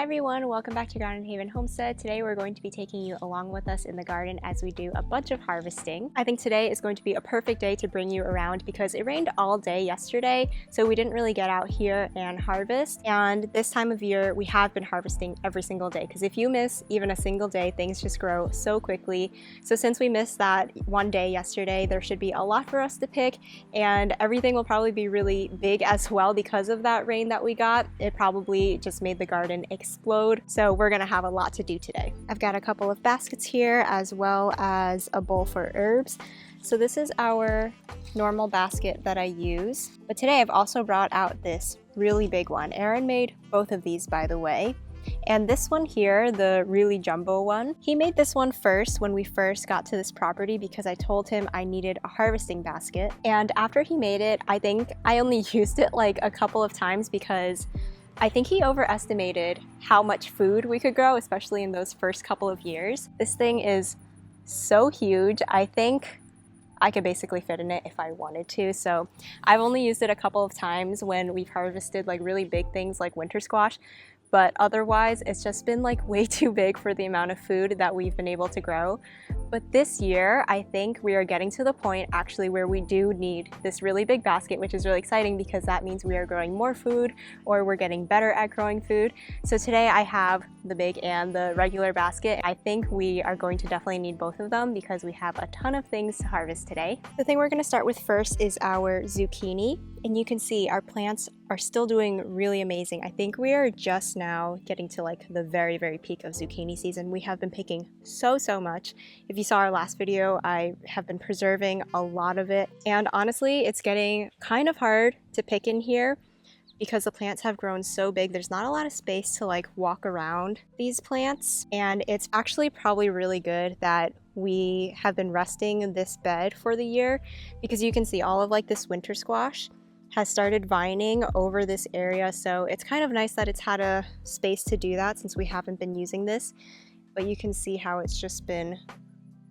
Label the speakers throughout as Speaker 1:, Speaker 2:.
Speaker 1: everyone, welcome back to Grounded Haven Homestead. Today we're going to be taking you along with us in the garden as we do a bunch of harvesting. I think today is going to be a perfect day to bring you around because it rained all day yesterday, so we didn't really get out here and harvest. And this time of year we have been harvesting every single day because if you miss even a single day, things just grow so quickly. So since we missed that one day yesterday, there should be a lot for us to pick, and everything will probably be really big as well because of that rain that we got. It probably just made the garden explode, so we're gonna have a lot to do today. I've got a couple of baskets here as well as a bowl for herbs. So this is our normal basket that I use, but today I've also brought out this really big one. Aaron made both of these, by the way. And this one here, the really jumbo one, he made this one first when we first got to this property because I told him I needed a harvesting basket. And after he made it, I think I only used it like a couple of times because I think he overestimated how much food we could grow, especially in those first couple of years. This thing is so huge. I think I could basically fit in it if I wanted to. So I've only used it a couple of times when we've harvested like really big things like winter squash. But otherwise, it's just been like way too big for the amount of food that we've been able to grow. But this year, I think we are getting to the point actually where we do need this really big basket, which is really exciting because that means we are growing more food or we're getting better at growing food. So today I have the big and the regular basket. I think we are going to definitely need both of them because we have a ton of things to harvest today. The thing we're going to start with first is our zucchini. And you can see our plants are still doing really amazing. I think we are just now getting to like the very, very peak of zucchini season. We have been picking so much. If you saw our last video, I have been preserving a lot of it. And honestly, it's getting kind of hard to pick in here because the plants have grown so big. There's not a lot of space to like walk around these plants. And it's actually probably really good that we have been resting this bed for the year because you can see all of like this winter squash has started vining over this area, so it's kind of nice that it's had a space to do that since we haven't been using this. But you can see how it's just been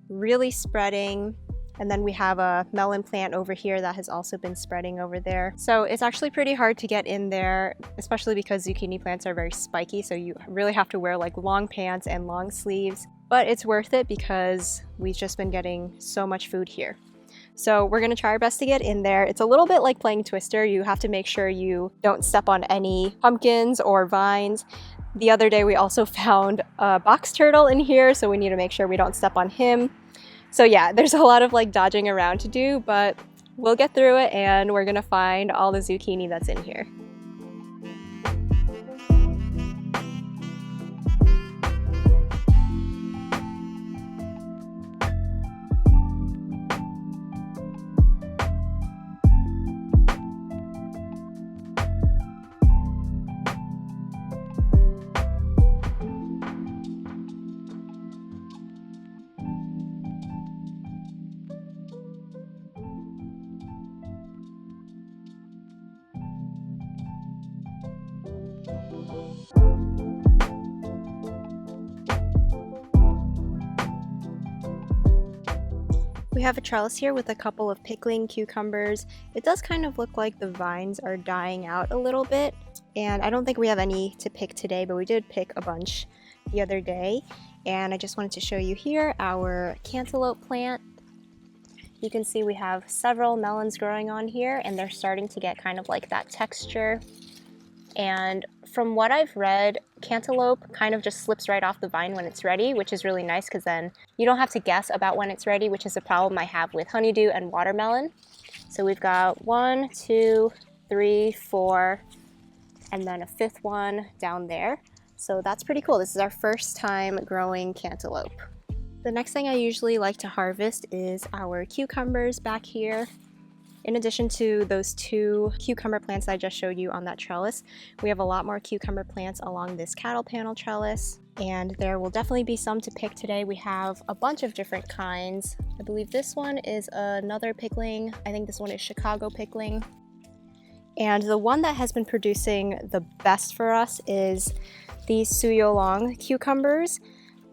Speaker 1: really spreading. And then we have a melon plant over here that has also been spreading over there. So it's actually pretty hard to get in there, especially because zucchini plants are very spiky, so you really have to wear like long pants and long sleeves. But it's worth it because we've just been getting so much food here. So we're gonna try our best to get in there. It's a little bit like playing Twister. You have to make sure you don't step on any pumpkins or vines. The other day we also found a box turtle in here, so we need to make sure we don't step on him. So yeah, there's a lot of like dodging around to do, but we'll get through it and we're gonna find all the zucchini that's in here. We have a trellis here with a couple of pickling cucumbers. It does kind of look like the vines are dying out a little bit, and I don't think we have any to pick today, but we did pick a bunch the other day. And I just wanted to show you here our cantaloupe plant. You can see we have several melons growing on here, and they're starting to get kind of like that texture. And from what I've read, cantaloupe kind of just slips right off the vine when it's ready, which is really nice because then you don't have to guess about when it's ready, which is a problem I have with honeydew and watermelon. So we've got 1, 2, 3, 4, and then a fifth one down there. So that's pretty cool. This is our first time growing cantaloupe. The next thing I usually like to harvest is our cucumbers back here. In addition to those 2 cucumber plants I just showed you on that trellis, we have a lot more cucumber plants along this cattle panel trellis, and there will definitely be some to pick today. We have a bunch of different kinds. I believe this one is another pickling. I think this one is Chicago pickling. And the one that has been producing the best for us is these Suyolong cucumbers.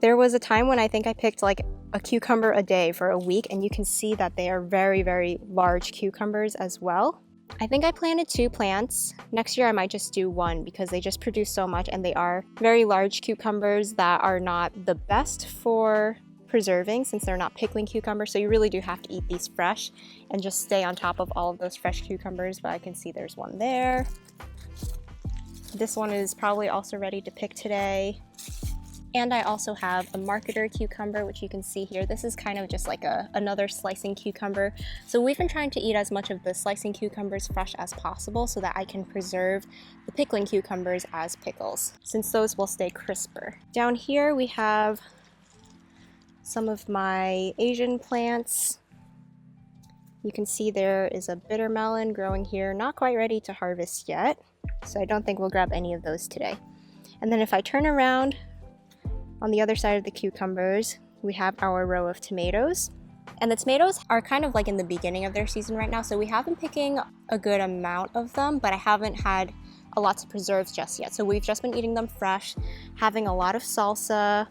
Speaker 1: There was a time when I think I picked like a cucumber a day for a week, and you can see that they are very, very large cucumbers as well. I think I planted 2 plants. Next year I might just do 1 because they just produce so much, and they are very large cucumbers that are not the best for preserving since they're not pickling cucumbers. So you really do have to eat these fresh and just stay on top of all of those fresh cucumbers. But I can see there's one there. This one is probably also ready to pick today. And I also have a marketer cucumber, which you can see here. This is kind of just like another slicing cucumber. So we've been trying to eat as much of the slicing cucumbers fresh as possible so that I can preserve the pickling cucumbers as pickles, since those will stay crisper. Down here we have some of my Asian plants. You can see there is a bitter melon growing here, not quite ready to harvest yet. So I don't think we'll grab any of those today. And then if I turn around, on the other side of the cucumbers, we have our row of tomatoes. And the tomatoes are kind of like in the beginning of their season right now, so we have been picking a good amount of them, but I haven't had a lot to preserve just yet. So we've just been eating them fresh, having a lot of salsa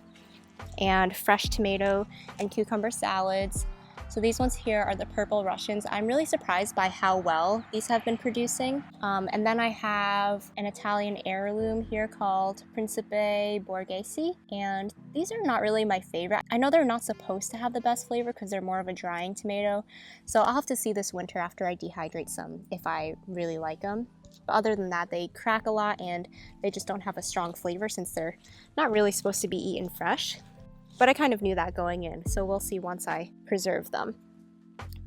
Speaker 1: and fresh tomato and cucumber salads. So these ones here are the purple Russians. I'm really surprised by how well these have been producing. And then I have an Italian heirloom here called Principe Borghese. And these are not really my favorite. I know they're not supposed to have the best flavor because they're more of a drying tomato. So I'll have to see this winter after I dehydrate some if I really like them. But other than that, they crack a lot and they just don't have a strong flavor since they're not really supposed to be eaten fresh. But I kind of knew that going in, so we'll see once I preserve them.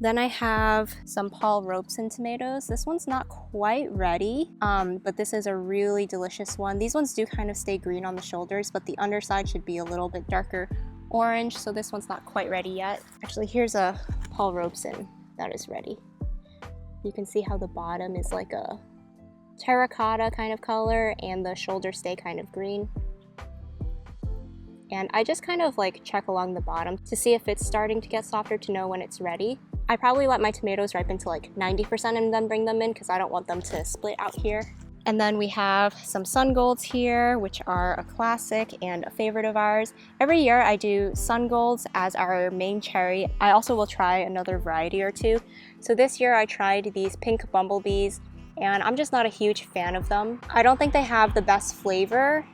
Speaker 1: Then I have some Paul Robeson tomatoes. This one's not quite ready, but this is a really delicious one. These ones do kind of stay green on the shoulders, but the underside should be a little bit darker orange, so this one's not quite ready yet. Actually, here's a Paul Robeson that is ready. You can see how the bottom is like a terracotta kind of color, and the shoulders stay kind of green. And I just kind of like check along the bottom to see if it's starting to get softer to know when it's ready. I probably let my tomatoes ripen to like 90% and then bring them in because I don't want them to split out here. And then we have some sun golds here, which are a classic and a favorite of ours. Every year I do sun golds as our main cherry. I also will try another variety or two. So this year I tried these pink bumblebees, and I'm just not a huge fan of them. I don't think they have the best flavor,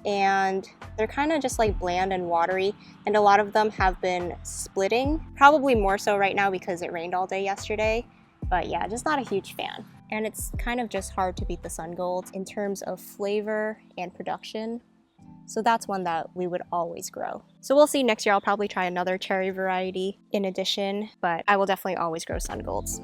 Speaker 1: and they're kind of just like bland and watery, and a lot of them have been splitting, probably more so right now because it rained all day yesterday. But yeah, just not a huge fan. And it's kind of just hard to beat the sun gold in terms of flavor and production. So that's one that we would always grow. So we'll see next year. I'll probably try another cherry variety in addition, but I will definitely always grow sun golds.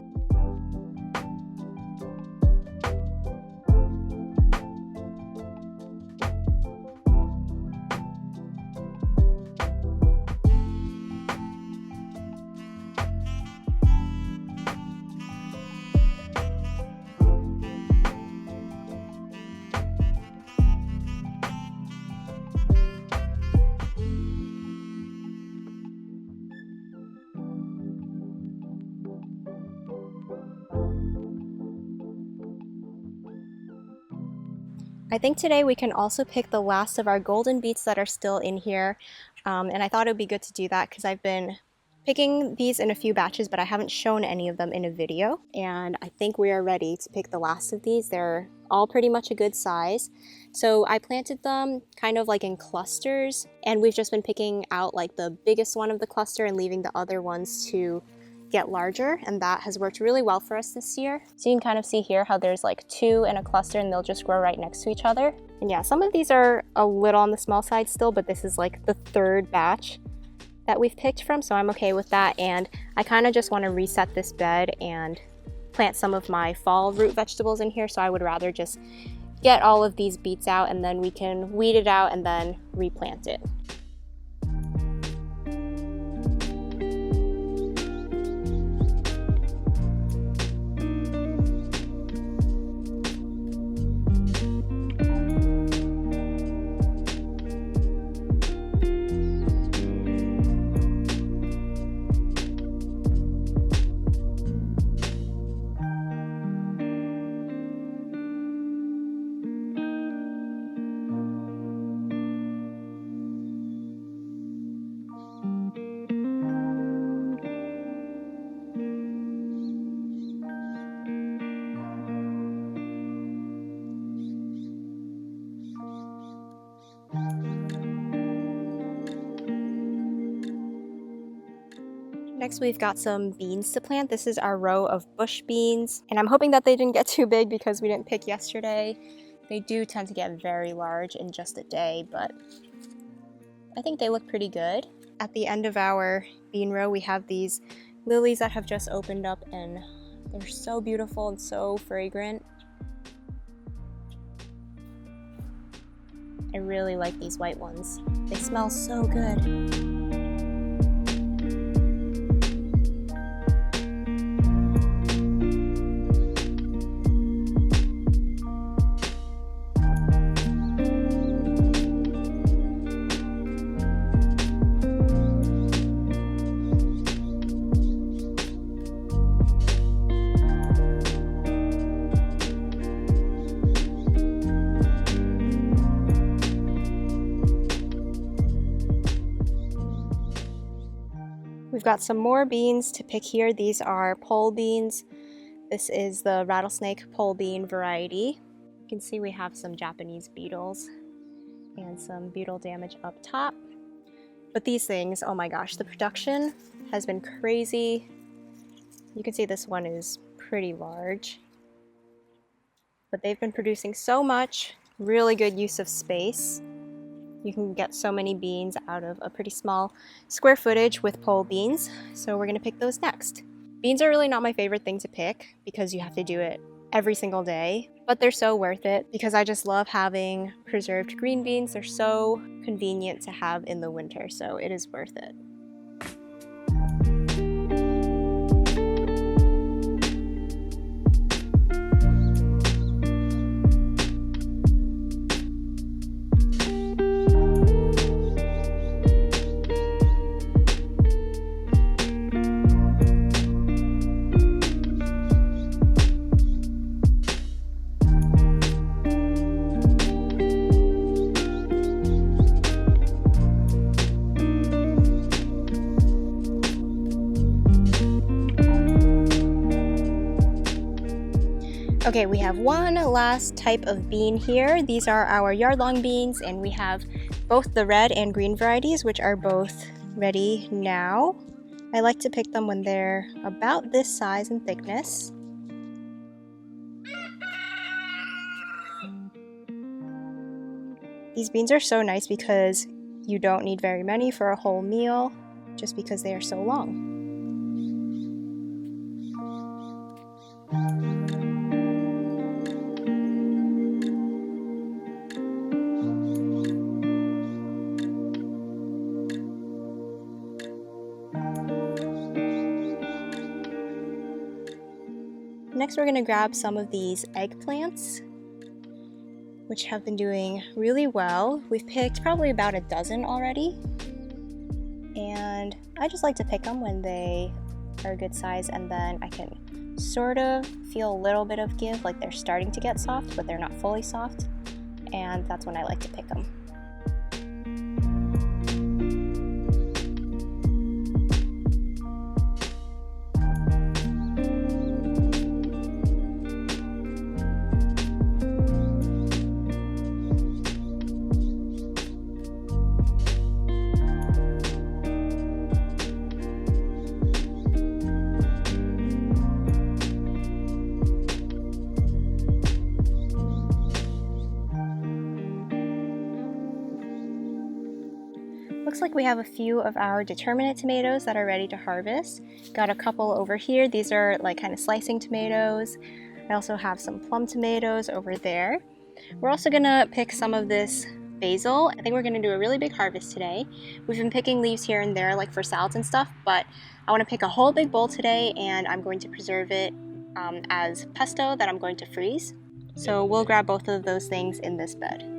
Speaker 1: I think today we can also pick the last of our golden beets that are still in here, and I thought it would be good to do that because I've been picking these in a few batches, but I haven't shown any of them in a video, and I think we are ready to pick the last of these. They're all pretty much a good size. So I planted them kind of like in clusters, and we've just been picking out like the biggest one of the cluster and leaving the other ones to get larger, and that has worked really well for us this year. So you can kind of see here how there's like 2 in a cluster and they'll just grow right next to each other. And yeah, some of these are a little on the small side still, but this is like the 3rd batch that we've picked from, so I'm okay with that. And I kind of just want to reset this bed and plant some of my fall root vegetables in here, so I would rather just get all of these beets out and then we can weed it out and then replant it. Next, we've got some beans to plant. This is our row of bush beans, and I'm hoping that they didn't get too big because we didn't pick yesterday. They do tend to get very large in just a day, but I think they look pretty good. At the end of our bean row, we have these lilies that have just opened up, and they're so beautiful and so fragrant. I really like these white ones. They smell so good. We've got some more beans to pick here. These are pole beans. This is the rattlesnake pole bean variety. You can see we have some Japanese beetles and some beetle damage up top. But these things, oh my gosh, the production has been crazy. You can see this one is pretty large. But they've been producing so much, really good use of space. You can get so many beans out of a pretty small square footage with pole beans, so we're gonna pick those next. Beans are really not my favorite thing to pick because you have to do it every single day, but they're so worth it because I just love having preserved green beans. They're so convenient to have in the winter, so it is worth it. Okay, we have one last type of bean here. These are our yard-long beans, and we have both the red and green varieties, which are both ready now. I like to pick them when they're about this size and thickness. These beans are so nice because you don't need very many for a whole meal, just because they are so long. Next, we're going to grab some of these eggplants, which have been doing really well. We've picked probably about a dozen already, and I just like to pick them when they are a good size, and then I can sort of feel a little bit of give, like they're starting to get soft, but they're not fully soft, and that's when I like to pick them. Looks like we have a few of our determinate tomatoes that are ready to harvest. Got a couple over here. These are like kind of slicing tomatoes. I also have some plum tomatoes over there. We're also gonna pick some of this basil. I think we're gonna do a really big harvest today. We've been picking leaves here and there like for salads and stuff, but I wanna pick a whole big bowl today, and I'm going to preserve it as pesto that I'm going to freeze. So we'll grab both of those things in this bed.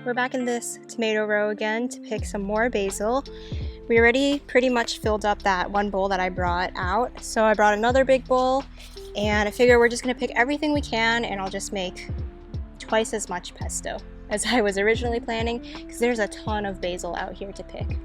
Speaker 1: we're back in this tomato row again to pick some more basil. We already pretty much filled up that one bowl that I brought out, so I brought another big bowl, and I figure we're just gonna pick everything we can, and I'll just make twice as much pesto as I was originally planning, because there's a ton of basil out here to pick.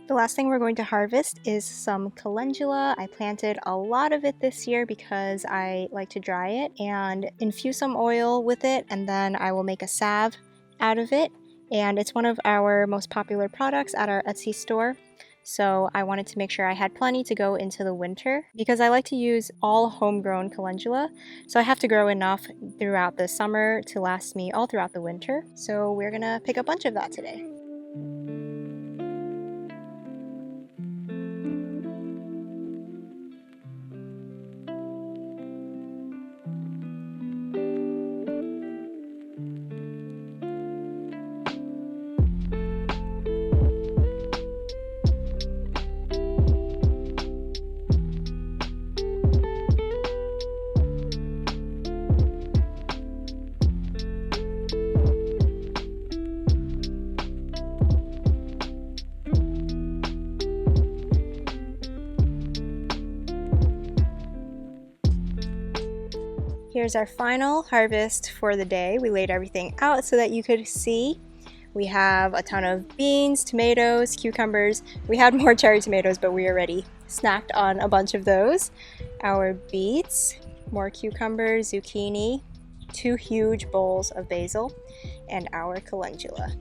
Speaker 1: The last thing we're going to harvest is some calendula. I planted a lot of it this year because I like to dry it and infuse some oil with it, and then I will make a salve out of it. And it's one of our most popular products at our Etsy store. So I wanted to make sure I had plenty to go into the winter because I like to use all homegrown calendula. So I have to grow enough throughout the summer to last me all throughout the winter. So we're gonna pick a bunch of that today. Here's our final harvest for the day. We laid everything out so that you could see. We have a ton of beans, tomatoes, cucumbers. We had more cherry tomatoes, but we already snacked on a bunch of those. Our beets, more cucumbers, zucchini, 2 huge bowls of basil, and our calendula.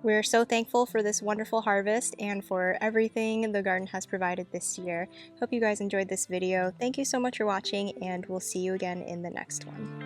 Speaker 1: We're so thankful for this wonderful harvest and for everything the garden has provided this year. Hope you guys enjoyed this video. Thank you so much for watching, and we'll see you again in the next one.